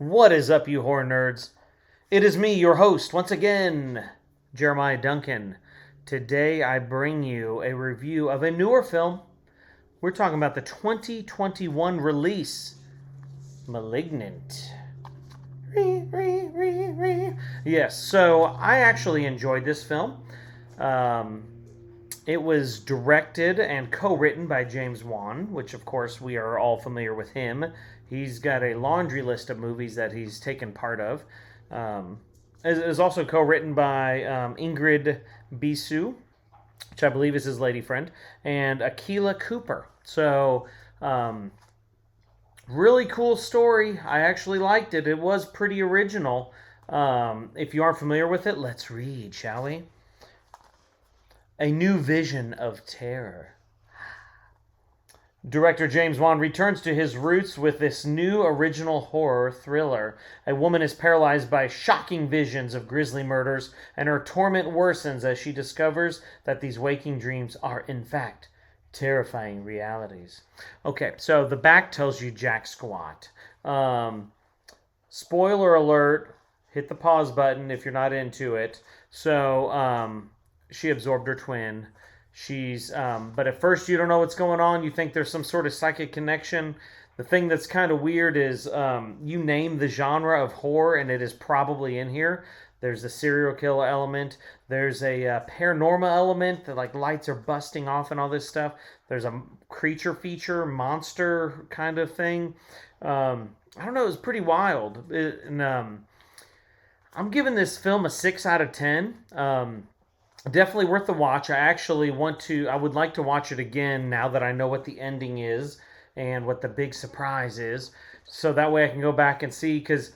What is up, you horror nerds? It is me, your host, once again, Jeremiah Duncan. Today I bring you a review of a newer film. We're talking about the 2021 release, Malignant. Yes, so I actually enjoyed this film. It was directed and co-written by James Wan, which of course we are all familiar with him. He's got a laundry list of movies that he's taken part of. It is also co-written by Ingrid Bisu, which I believe is his lady friend, and Akela Cooper. So, really cool story. I actually liked it. It was pretty original. If you aren't familiar with it, let's read, shall we? A new vision of terror. Director James Wan returns to his roots with this new original horror thriller. A woman is paralyzed by shocking visions of grisly murders, and her torment worsens as she discovers that these waking dreams are, in fact, terrifying realities. Okay, so the back tells you jack squat. Spoiler alert, hit the pause button if you're not into it. So, she absorbed her twin. But at first you don't know what's going on. You think there's some sort of psychic connection. The thing that's kind of weird is you name the genre of horror and it is probably in here. There's a serial killer element. There's a paranormal element that like lights are busting off and all this stuff. There's a creature feature, monster kind of thing. I don't know. It was pretty wild. I'm giving this film a 6 out of 10. Definitely worth the watch. I would like to watch it again now that I know what the ending is and what the big surprise is. So that way I can go back and see, because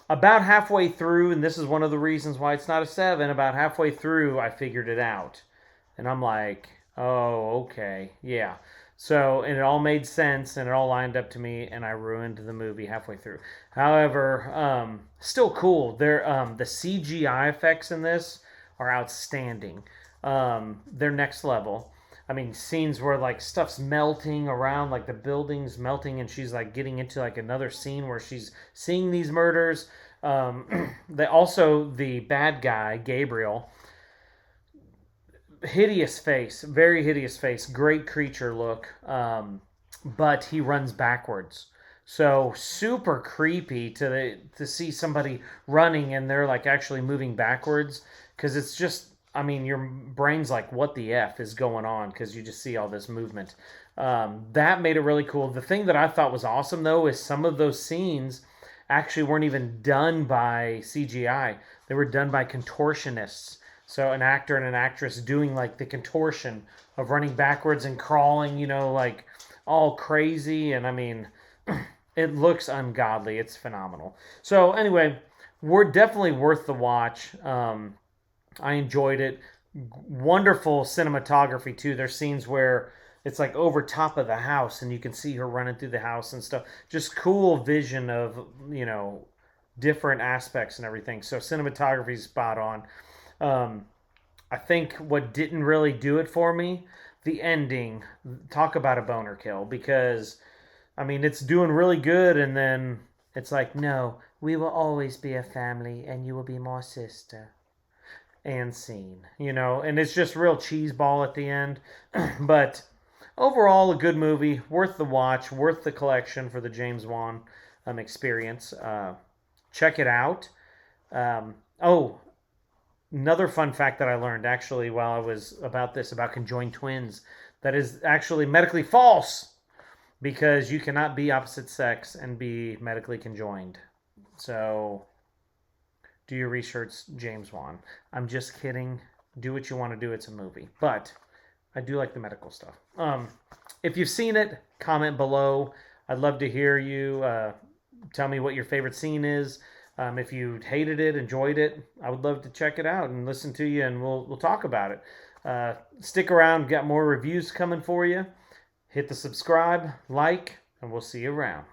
about halfway through, and this is one of the reasons why it's not a 7, about halfway through I figured it out. And I'm like, oh, okay, yeah. So, and it all made sense and it all lined up to me, and I ruined the movie halfway through. However, still cool. The CGI effects in this are outstanding. They're next level. I mean, scenes where like stuff's melting around, like the building's melting, and she's like getting into like another scene where she's seeing these murders. The bad guy, Gabriel, hideous face, very hideous face, great creature look, but he runs backwards. So super creepy to see somebody running and they're like actually moving backwards, because it's just, I mean, your brain's like, what the F is going on? Because you just see all this movement. That made it really cool. The thing that I thought was awesome, though, is some of those scenes actually weren't even done by CGI. They were done by contortionists. So an actor and an actress doing like the contortion of running backwards and crawling, like all crazy. And I mean, it looks ungodly. It's phenomenal. So anyway, we're definitely worth the watch. I enjoyed it. Wonderful cinematography too. There's scenes where it's like over top of the house and you can see her running through the house and stuff. Just cool vision of, different aspects and everything. So cinematography is spot on. I think what didn't really do it for me, the ending, talk about a boner kill, because I mean, it's doing really good and then it's like, no, we will always be a family and you will be my sister. And scene, and it's just real cheeseball at the end. But overall, a good movie, worth the watch, worth the collection for the James Wan experience. Check it out. Another fun fact that I learned actually while I was about conjoined twins, that is actually medically false, because you cannot be opposite sex and be medically conjoined. So do your research, James Wan. I'm just kidding. Do what you want to do. It's a movie. But I do like the medical stuff. If you've seen it, comment below. I'd love to hear you. Tell me what your favorite scene is. If you hated it, enjoyed it, I would love to check it out and listen to you, and we'll talk about it. Stick around. Got more reviews coming for you. Hit the subscribe, like, and we'll see you around.